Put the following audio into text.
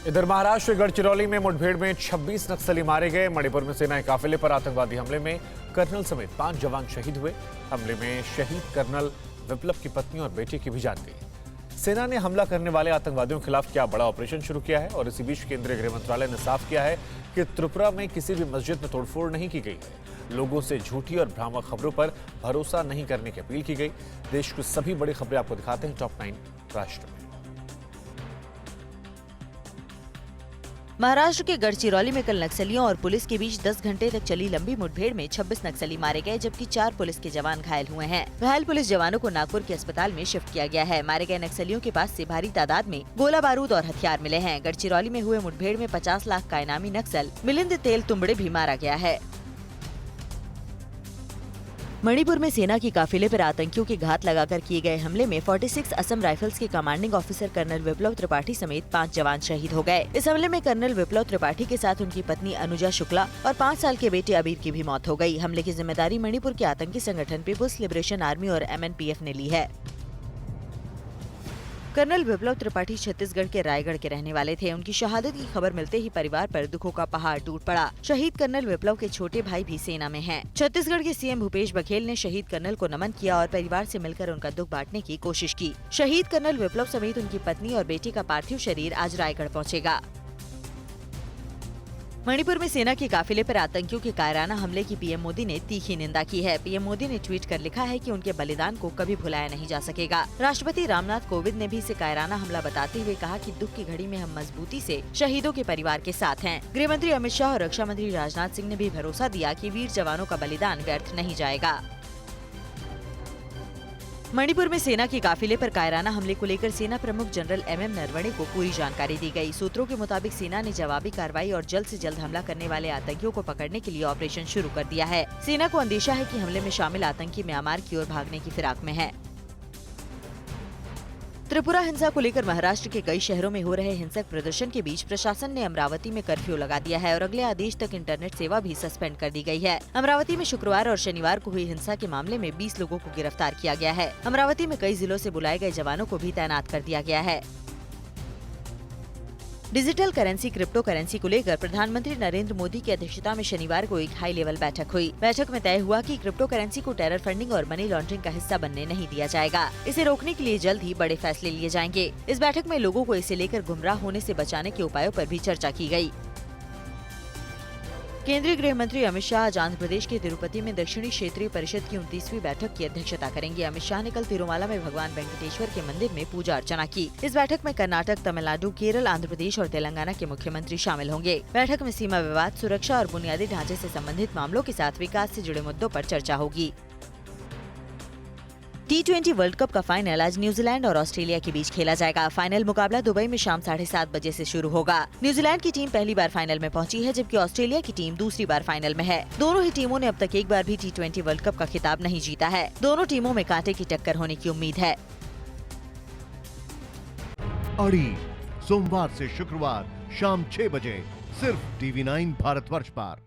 इधर महाराष्ट्र के गढ़चिरौली में मुठभेड़ में 26 नक्सली मारे गए। मणिपुर में सेना के काफिले पर आतंकवादी हमले में कर्नल समेत 5 जवान शहीद हुए। हमले में शहीद कर्नल विप्लव की पत्नी और बेटे की भी जान गई। सेना ने हमला करने वाले आतंकवादियों के खिलाफ क्या बड़ा ऑपरेशन शुरू किया है और इसी बीच केंद्रीय गृह मंत्रालय ने साफ किया है कि त्रिपुरा में किसी भी मस्जिद में तोड़फोड़ नहीं की गई है। लोगों से झूठी और भ्रामक खबरों पर भरोसा नहीं करने की अपील की गई। देश की सभी बड़ी खबरें आपको दिखाते हैं टॉप 9 राष्ट्र में। महाराष्ट्र के गढ़चिरौली में कल नक्सलियों और पुलिस के बीच 10 घंटे तक चली लंबी मुठभेड़ में 26 नक्सली मारे गए, जबकि 4 पुलिस के जवान घायल हुए हैं। घायल पुलिस जवानों को नागपुर के अस्पताल में शिफ्ट किया गया है। मारे गए नक्सलियों के पास से भारी तादाद में गोला बारूद और हथियार मिले हैं। गढ़चिरौली में हुए मुठभेड़ में 50 लाख का इनामी नक्सल मिलिंद तेल तुम्बड़े भी मारा गया है। मणिपुर में सेना की काफिले पर आतंकियों के घात लगाकर किए गए हमले में 46 असम राइफल्स के कमांडिंग ऑफिसर कर्नल विप्लव त्रिपाठी समेत 5 जवान शहीद हो गए। इस हमले में कर्नल विप्लव त्रिपाठी के साथ उनकी पत्नी अनुजा शुक्ला और 5 साल के बेटे अबीर की भी मौत हो गई। हमले की जिम्मेदारी मणिपुर के आतंकी संगठन पीपुल्स लिबरेशन आर्मी और MNPF ने ली है। कर्नल विप्लव त्रिपाठी छत्तीसगढ़ के रायगढ़ के रहने वाले थे। उनकी शहादत की खबर मिलते ही परिवार पर दुखों का पहाड़ टूट पड़ा। शहीद कर्नल विप्लव के छोटे भाई भी सेना में हैं। छत्तीसगढ़ के CM भूपेश बघेल ने शहीद कर्नल को नमन किया और परिवार से मिलकर उनका दुख बांटने की कोशिश की। शहीद कर्नल विप्लव समेत उनकी पत्नी और बेटे का पार्थिव शरीर आज रायगढ़ पहुँचेगा। मणिपुर में सेना के काफिले पर आतंकियों के कायराना हमले की PM मोदी ने तीखी निंदा की है। PM मोदी ने ट्वीट कर लिखा है कि उनके बलिदान को कभी भुलाया नहीं जा सकेगा। राष्ट्रपति रामनाथ कोविंद ने भी इसे कायराना हमला बताते हुए कहा कि दुख की घड़ी में हम मजबूती से शहीदों के परिवार के साथ हैं। गृह मंत्री अमित शाह और रक्षा मंत्री राजनाथ सिंह ने भी भरोसा दिया कि वीर जवानों का बलिदान व्यर्थ नहीं जाएगा। मणिपुर में सेना के काफिले पर कायराना हमले को लेकर सेना प्रमुख जनरल MM नरवणे को पूरी जानकारी दी गई। सूत्रों के मुताबिक सेना ने जवाबी कार्रवाई और जल्द से जल्द हमला करने वाले आतंकियों को पकड़ने के लिए ऑपरेशन शुरू कर दिया है। सेना को अंदेशा है कि हमले में शामिल आतंकी म्यांमार की ओर भागने की फिराक में है। त्रिपुरा हिंसा को लेकर महाराष्ट्र के कई शहरों में हो रहे हिंसक प्रदर्शन के बीच प्रशासन ने अमरावती में कर्फ्यू लगा दिया है और अगले आदेश तक इंटरनेट सेवा भी सस्पेंड कर दी गई है। अमरावती में शुक्रवार और शनिवार को हुई हिंसा के मामले में 20 लोगों को गिरफ्तार किया गया है। अमरावती में कई जिलों से बुलाए गए जवानों को भी तैनात कर दिया गया है। डिजिटल करेंसी क्रिप्टो करेंसी को लेकर प्रधानमंत्री नरेंद्र मोदी की अध्यक्षता में शनिवार को एक हाई लेवल बैठक हुई। बैठक में तय हुआ कि क्रिप्टो करेंसी को टेरर फंडिंग और मनी लॉन्ड्रिंग का हिस्सा बनने नहीं दिया जाएगा। इसे रोकने के लिए जल्द ही बड़े फैसले लिए जाएंगे। इस बैठक में लोगों को इसे लेकर गुमराह होने से बचाने के उपायों पर भी चर्चा की गई। केंद्रीय गृह मंत्री अमित शाह आज आंध्र प्रदेश के तिरुपति में दक्षिणी क्षेत्रीय परिषद की 29वीं बैठक की अध्यक्षता करेंगे। अमित शाह ने कल तिरुमाला में भगवान वेंकटेश्वर के मंदिर में पूजा अर्चना की। इस बैठक में कर्नाटक, तमिलनाडु, केरल, आंध्र प्रदेश और तेलंगाना के मुख्यमंत्री शामिल होंगे। बैठक में सीमा विवाद, सुरक्षा और बुनियादी ढांचे से संबंधित मामलों के साथ विकास से जुड़े मुद्दों पर चर्चा होगी। T20 वर्ल्ड कप का फाइनल आज न्यूजीलैंड और ऑस्ट्रेलिया के बीच खेला जाएगा। फाइनल मुकाबला दुबई में शाम 7:30 बजे से शुरू होगा। न्यूजीलैंड की टीम पहली बार फाइनल में पहुंची है, जबकि ऑस्ट्रेलिया की टीम दूसरी बार फाइनल में है। दोनों ही टीमों ने अब तक एक बार भी T20 वर्ल्ड कप का खिताब नहीं जीता है। दोनों टीमों में कांटे की टक्कर होने की उम्मीद है। अड़ी सोमवार से शुक्रवार शाम 6 बजे सिर्फ TV9 भारतवर्ष पर।